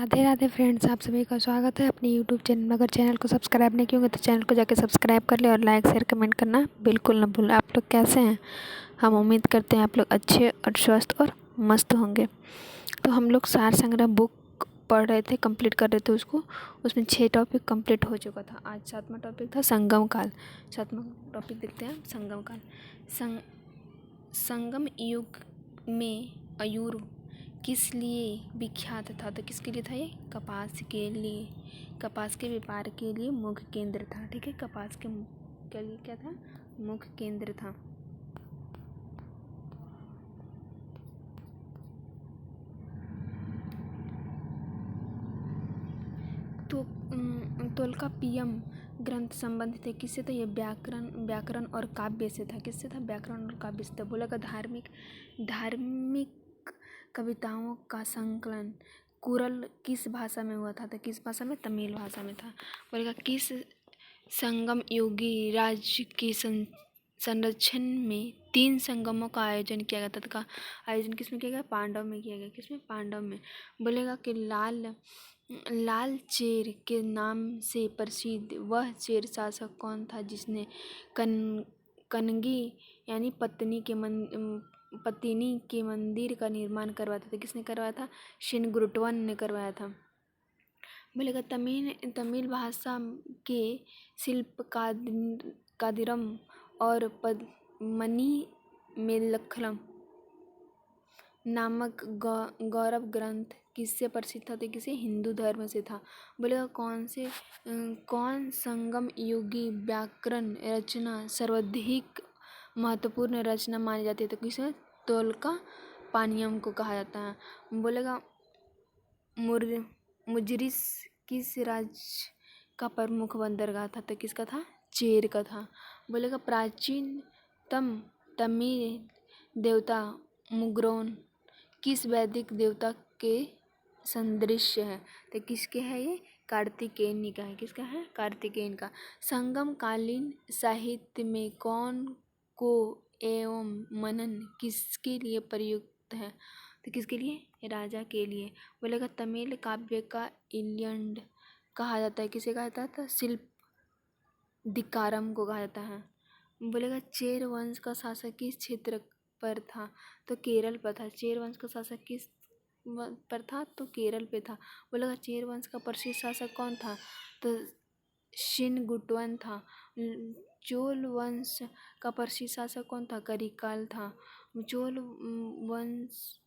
Radhe Radhe friends, आप सभी का स्वागत है अपने यूट्यूब चैनल में। अगर चैनल को सब्सक्राइब नहीं किए तो चैनल को जाके सब्सक्राइब कर ले और लाइक शेयर कमेंट करना बिल्कुल ना भूलें। आप लोग कैसे हैं? हम उम्मीद करते हैं आप लोग अच्छे और स्वस्थ और मस्त होंगे। तो हम लोग सार संग्रह बुक पढ़ रहे थे, कंप्लीट कर रहे थे उसको। उसमें 6 टॉपिक कंप्लीट हो चुका था। आज 7वां टॉपिक था संगम काल। 7वां टॉपिक देखते हैं, संगम काल। संगम युग में अयूर किस लिए विख्यात था? तो किसके लिए था ये? कपास के लिए, कपास के व्यापार के लिए मुख्य केंद्र था। ठीक है, कपास के लिए क्या था? मुख्य केंद्र था। तो तोल्काप्पियम ग्रंथ संबंधित है किससे था? ये व्याकरण और काव्य से था। किससे था? व्याकरण और काव्य से था। बोलेगा धार्मिक कविताओं का संकलन कुरल किस भाषा में हुआ था? तो किस भाषा में? तमिल भाषा में था। बोलेगा किस संगम योगी राज्य के संरक्षण में 3 संगमों का आयोजन किया गया था? का आयोजन किसमें किया गया? पांडव में किया गया। किसमें? पांडव में। बोलेगा कि लाल चेर के नाम से प्रसिद्ध वह चेर शासक कौन था जिसने कनगी यानी पत्नी के मंदिर का निर्माण करवाया था? किसने करवाया था? शिनगुरुट्टवन ने करवाया था। बोलेगा तमिल भाषा के शिल्प कादिरम और पद्मनी मेलखलम नामक गौरव ग्रंथ किससे प्रसिद्ध था? तो किसे? हिंदू धर्म से था। बोलेगा कौन संगम युगी व्याकरण रचना सर्वाधिक महत्वपूर्ण रचना मानी जाती है? तो किसे? तोल्काप्पियम को कहा जाता है। बोलेगा मुजरिस किस राज्य का प्रमुख बंदरगाह था? तो किसका था? चेर का था। बोलेगा प्राचीनतम तमिल देवता मुग्रोन किस वैदिक देवता के सदृश है? तो किसके है ये? कार्तिकेय का है। किसका है? कार्तिकेय का। संगम कालीन साहित्य में कौन को एवं मनन किसके लिए प्रयुक्त है? तो किसके लिए? राजा के लिए। बोलेगा तमिल काव्य का इलियड कहा जाता है। किसे कहा जाता है? शिल्प दिकारम को कहा जाता है। बोलेगा चेर वंश का शासक किस क्षेत्र पर था? तो केरल पर था। चेर वंश का शासक किस पर था? तो केरल पे था। बोलेगा चेर वंश का प्रसिद्ध शासक कौन था? तो शिनगुट्टवन था। चोल वंश का प्रसिद्ध शासक कौन था? करिकाल था। चोल वंश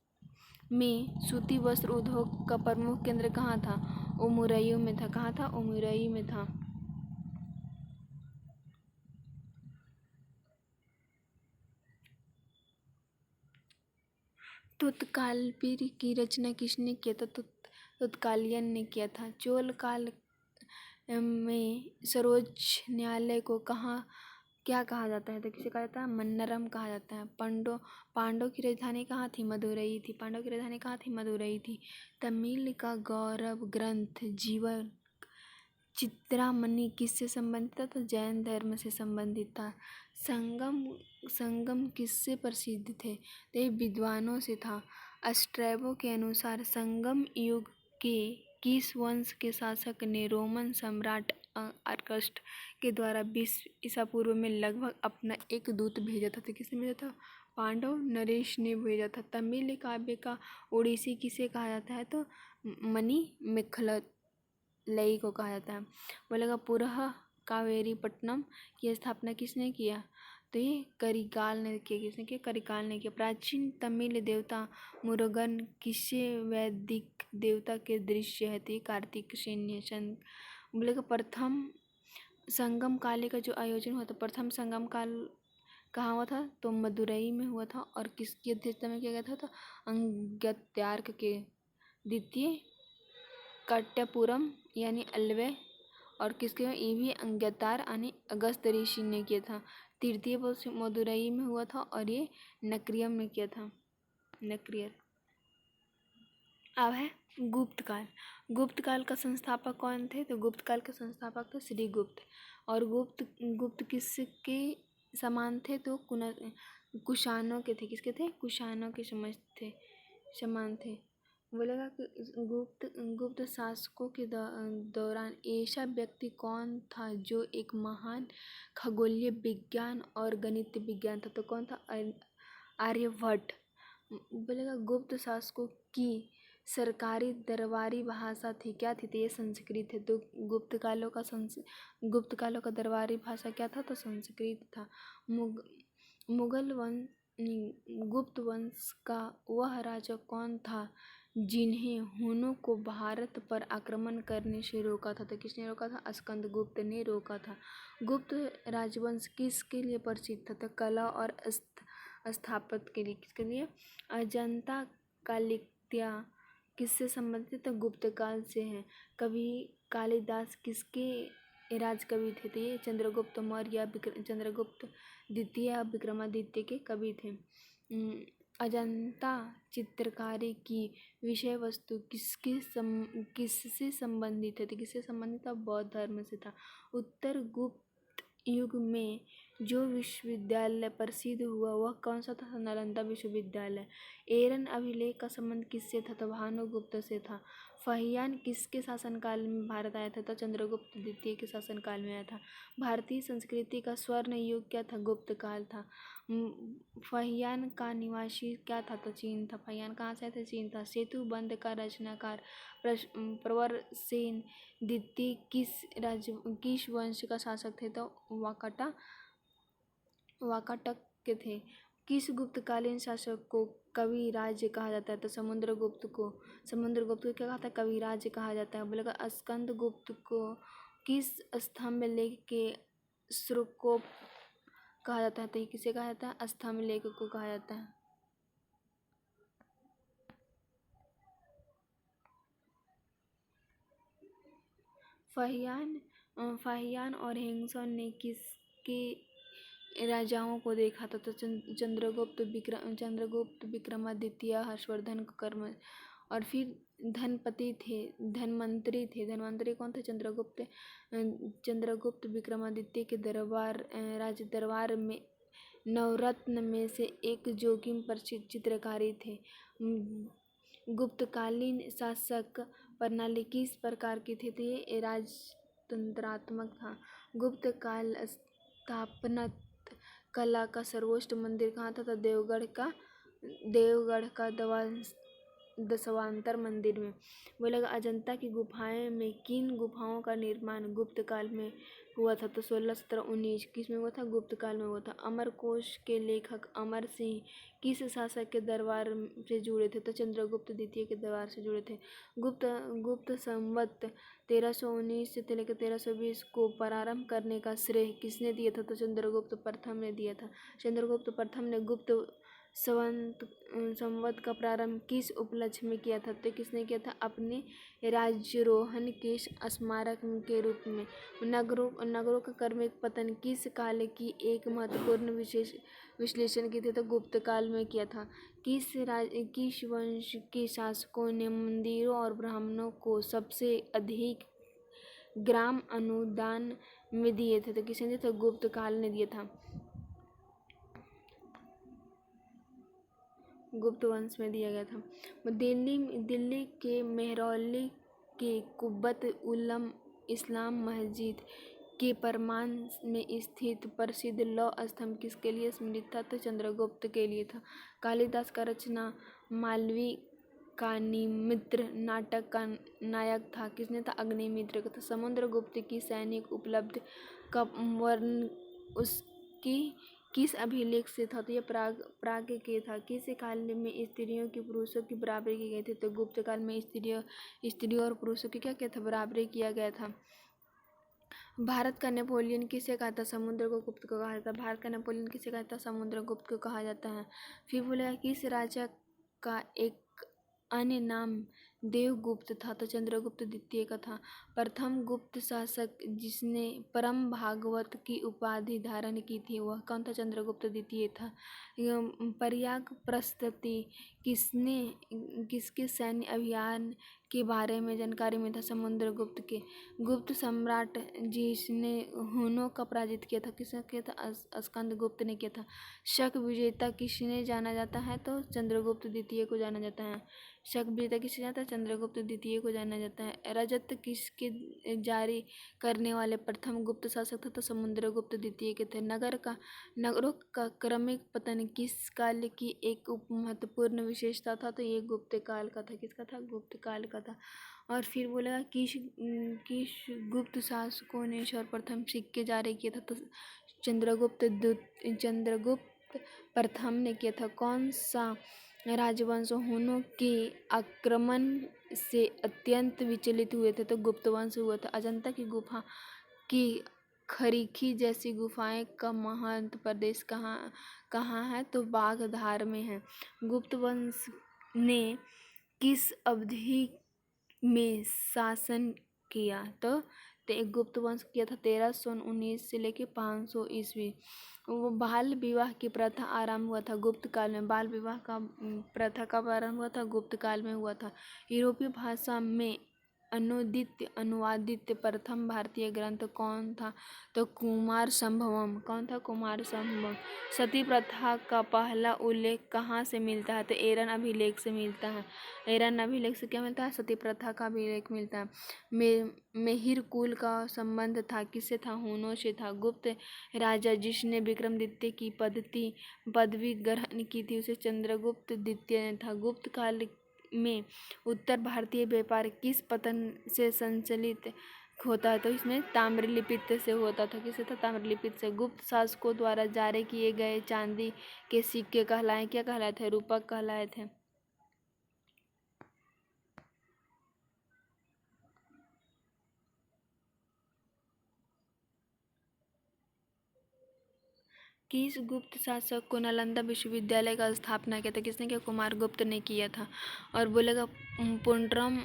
में सूती वस्त्र उद्योग का प्रमुख केंद्र कहाँ था? ओमुरई में था। कहाँ था? ओमुरई में था। तोत्कालपीर की रचना किसने किया था? तोत्कालियन ने किया था। चोल काल में सर्वोच्च न्यायालय को क्या कहा जाता है? तो किसे कहा जाता है? मन्नरम कहा जाता है। पांडव की राजधानी कहाँ थी? मदुरई थी। पांडव की राजधानी कहाँ थी? मदुरई थी। तमिल का गौरव ग्रंथ जीवन चित्रामणि किससे संबंधित था? तो जैन धर्म से संबंधित था। संगम किससे प्रसिद्ध थे? तो ये विद्वानों से था। स्ट्रैबो के अनुसार संगम युग के किस वंश के शासक ने रोमन सम्राट अगस्त के द्वारा 20 ईसा पूर्व में लगभग अपना एक दूत भेजा था? तो किसने भेजा था? पांडव नरेश ने भेजा था। तमिल काव्य का ओडिसी किसे कहा जाता है? तो मणिमेखलई को कहा जाता है। बोलेगा पुरह कावेरीपट्टनम की स्थापना किसने किया? तो ये करिकाल ने किया। किसने किया? करिकाल ने किया। प्राचीन तमिल देवता मुरुगन किसे वैदिक देवता के दृश्य है? तो कार्तिक सेन। बोलेगा प्रथम संगम काल का जो आयोजन हुआ था, प्रथम संगम काल कहाँ हुआ था? तो मदुरई में हुआ था। और किसकी अध्यक्षता में किया गया था? तो अंगत्यार्क के। द्वितीय कट्टपुरम यानी अल्वे और किसके? ये भी अंगत्यार यानी अगस्त ऋषि ने किया था। तृतीय मदुरई में हुआ था और ये नक्रियम में किया था। नक्रियर। अब है गुप्त काल। गुप्त काल का संस्थापक कौन थे? तो गुप्त काल के संस्थापक थे श्री गुप्त। और गुप्त किसके समान थे? तो कुषाणों के थे। किसके थे? कुषाणों के समान थे। बोलेगा कि गुप्त गुप्त शासकों के दौरान ऐसा व्यक्ति कौन था जो एक महान खगोलीय विज्ञान और गणित विज्ञान था? तो कौन था? आर्यभट्ट। बोलेगा गुप्त शासकों की सरकारी दरबारी भाषा थी, क्या थी? तो ये संस्कृत है। तो गुप्त कालों का दरबारी भाषा क्या था? तो संस्कृत था। मुगल गुप्त वंश का वह राजा कौन था जिन्हें हुनों को भारत पर आक्रमण करने से रोका था? तो किसने रोका था? स्कंदगुप्त ने रोका था। गुप्त राजवंश किसके लिए प्रसिद्ध था? तो कला और स्थापत्य के लिए। किसके लिए? अजंता कालित्या किससे संबंधित? तो गुप्त काल से है। कवि कालिदास किसके राजकवि थे? तो ये चंद्रगुप्त मौर्य चंद्रगुप्त द्वितीय विक्रमादित्य के कवि थे। अजंता चित्रकारी की विषय वस्तु किससे संबंधित है? तो किससे संबंधित था? बौद्ध धर्म से था। उत्तर गुप्त युग में जो विश्वविद्यालय प्रसिद्ध हुआ वह कौन सा था? नालंदा विश्वविद्यालय। एरन अभिलेख का संबंध किससे था? तो भानुगुप्त से था। फाहियान किसके शासनकाल में भारत आया था? तो चंद्रगुप्त द्वितीय के शासनकाल में आया था। भारतीय संस्कृति का स्वर्ण युग क्या था? गुप्त काल था। फाहियान का निवासी क्या था? तो चीन था। फाहियान कहाँ से आया था? चीन था। सेतु बंध का रचनाकार प्रवरसेन द्वितीय किस वंश का शासक थे? तो वाकाटक के थे। किस गुप्तकालीन शासक को कविराज कहा जाता है? तो समुद्रगुप्त को क्या कहा था? कविराज कहा जाता है। बोलेगा स्कंदगुप्त को किस स्तंभ लेख के श्रुकोप कहा जाता है? तो ये किसे कहा जाता है? स्तंभ लेख को कहा जाता है। फाहियान और हेंगसॉन ने किसके राजाओं को देखा था? तो चंद्रगुप्त विक्रमादित्य हर्षवर्धन कर्म। और फिर धनवंतरी थे। धनवंतरी कौन थे? चंद्रगुप्त विक्रमादित्य के राज दरबार में नवरत्न में से एक जोखिम प्रसिद्ध चित्रकारी थे। गुप्तकालीन शासक प्रणाली किस प्रकार की थी? तो ये राजतंत्रात्मक था। गुप्त काल स्थापना कला का सर्वोच्च मंदिर कहाँ था? तो देवगढ़ का दशावतार मंदिर में। बोलेगा अजंता की गुफाएं में किन गुफाओं का निर्माण गुप्त काल में हुआ था? तो 16, 17, 19 किस में हुआ था? गुप्त काल में हुआ था। अमरकोश के लेखक अमर सिंह किस शासक के दरबार से जुड़े थे? तो चंद्रगुप्त द्वितीय के दरबार से जुड़े थे। गुप्त संवत 1319 से लेकर 1320 को प्रारंभ करने का श्रेय किसने दिया था? तो चंद्रगुप्त प्रथम ने दिया था। चंद्रगुप्त प्रथम ने गुप्त संवत का प्रारंभ किस उपलक्ष्य में किया था? तो किसने किया था? अपने राज्यारोहण के स्मारक के रूप में। नगरों का क्रमिक पतन किस काल की एक महत्वपूर्ण विश्लेषण की थी? तो गुप्त काल में किया था। किस वंश के शासकों ने मंदिरों और ब्राह्मणों को सबसे अधिक ग्राम अनुदान में दिए थे? तो किसने दिया था? गुप्त काल ने दिया था। गुप्त वंश में दिया गया था। दिल्ली के मेहरौली के कुब्बत उल इस्लाम मस्जिद के परमान में स्थित प्रसिद्ध लौह स्तंभ किसके लिए स्मृत था? तो चंद्रगुप्त के लिए था। कालिदास का रचना मालवी का अग्निमित्र नाटक का नायक था। किसने था? अग्निमित्र का था। समुद्रगुप्त की सैनिक उपलब्धि का वर्णन उसकी किस अभिलेख से था? तो यह प्राग के था। किस काल में स्त्रियों की पुरुषों की बराबरी की गई थी? तो गुप्त काल में स्त्रियों और पुरुषों की क्या था? बराबरी किया गया था। भारत का नेपोलियन किसे कहा था? समुद्रगुप्त को कहा जाता है। भारत का नेपोलियन किसे कहा जाता है? समुद्रगुप्त को कहा जाता है। फिर बोलेगा किस राजा का एक अन्य नाम देवगुप्त था? तो चंद्रगुप्त द्वितीय का था। प्रथम गुप्त शासक जिसने परम भागवत की उपाधि धारण की थी वह कौन था? चंद्रगुप्त द्वितीय था। प्रयाग प्रस्तुति किसके सैन्य अभियान के बारे में जानकारी में था? समुद्रगुप्त के। गुप्त सम्राट जिसने हुनों का पराजित किया था किसने किया था? स्कंदगुप्त ने किया था। शक विजेता किसने जाना जाता है? तो चंद्रगुप्त द्वितीय को जाना जाता है। शकबीरता किसे जाता है? चंद्रगुप्त द्वितीय को जाना जाता है। रजत किसके जारी करने वाले प्रथम गुप्त शासक थे? तो समुद्रगुप्त द्वितीय के थे। नगरों का क्रमिक पतन किस काल की एक उप महत्वपूर्ण विशेषता था? तो ये गुप्त काल का था। किसका था? गुप्त काल का था। और फिर बोलेगा किस गुप्त शासकों ने सर्वप्रथम सिक्के जारी किए था? तो चंद्रगुप्त प्रथम ने किया था। कौन सा राजवंश हुनों के आक्रमण से अत्यंत विचलित हुए थे? तो गुप्त वंश हुआ था। अजंता की गुफा की खरीखी जैसी गुफाएं का महत्व प्रदेश कहाँ है? तो बाघधार में है। गुप्त वंश ने किस अवधि में शासन किया? तो गुप्त वंश किया था 1319 से लेके 500 ईस्वी। वो बाल विवाह की प्रथा आरंभ हुआ था गुप्त काल में। बाल विवाह का प्रथा कब आरंभ हुआ था? गुप्त काल में हुआ था। यूरोपीय भाषा में अनुवादित प्रथम भारतीय ग्रंथ कौन था? तो कुमार संभवम। कौन था? कुमार संभवम। सती प्रथा का पहला उल्लेख कहाँ से मिलता है? तो एरन अभिलेख से मिलता है। एरन अभिलेख से क्या मिलता है? सती प्रथा का अभिलेख मिलता है। मेहिर कुल का संबंध था किससे था? हुनों से था। गुप्त राजा जिसने विक्रमादित्य की पदवी ग्रहण की थी उसे चंद्रगुप्त द्वितीय ने था। गुप्त काल में उत्तर भारतीय व्यापार किस पतन से संचालित होता है? तो इसमें ताम्रलिपित से होता था। किससे था? ताम्रलिपित से। गुप्त शासकों द्वारा जारी किए गए चांदी के सिक्के कहलाए? क्या कहलाए थे? रूपक कहलाए थे। किस गुप्त शासक को नालंदा विश्वविद्यालय का स्थापना किया था? किसने किया? कुमार गुप्त ने किया था। और बोलेगा पुंड्रम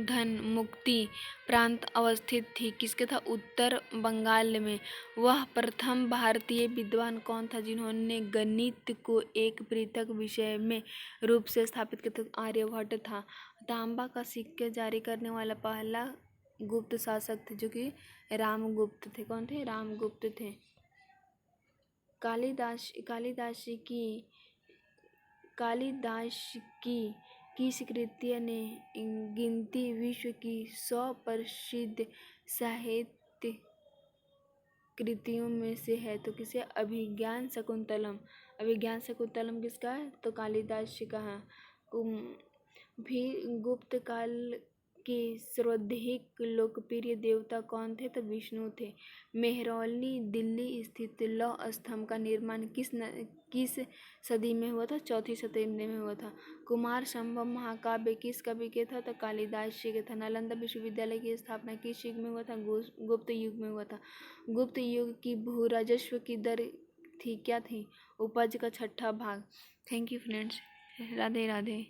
धन मुक्ति प्रांत अवस्थित थी। किसके था? उत्तर बंगाल में। वह प्रथम भारतीय विद्वान कौन था जिन्होंने गणित को एक पृथक विषय में रूप से स्थापित किया? तो आर्यभट्ट था। तांबा का सिक्के जारी करने वाला पहला गुप्त शासक थे जो कि रामगुप्त थे। कौन थे? रामगुप्त थे। कालिदास की किस कृति ने गिनती विश्व की 100 प्रसिद्ध साहित्य कृतियों में से है? तो किसे? अभिज्ञान शकुंतलम। अभिज्ञान शकुंतलम किसका है? तो कालिदास का है। भी गुप्त काल के सर्वाधिक लोकप्रिय देवता कौन थे? तो विष्णु थे। मेहरौली दिल्ली स्थित लौह स्तंभ का निर्माण किस सदी में हुआ था? 4वीं शताब्दी में हुआ था। कुमार संभव महाकाव्य किस कवि के था? तो कालिदास जी के था। नालंदा विश्वविद्यालय की स्थापना किस युग में हुआ था? गुप्त युग में हुआ था। गुप्त युग की भू राजस्व की दर थी क्या थी? उपज का 6ठा भाग। Thank you friends. Radhe Radhe.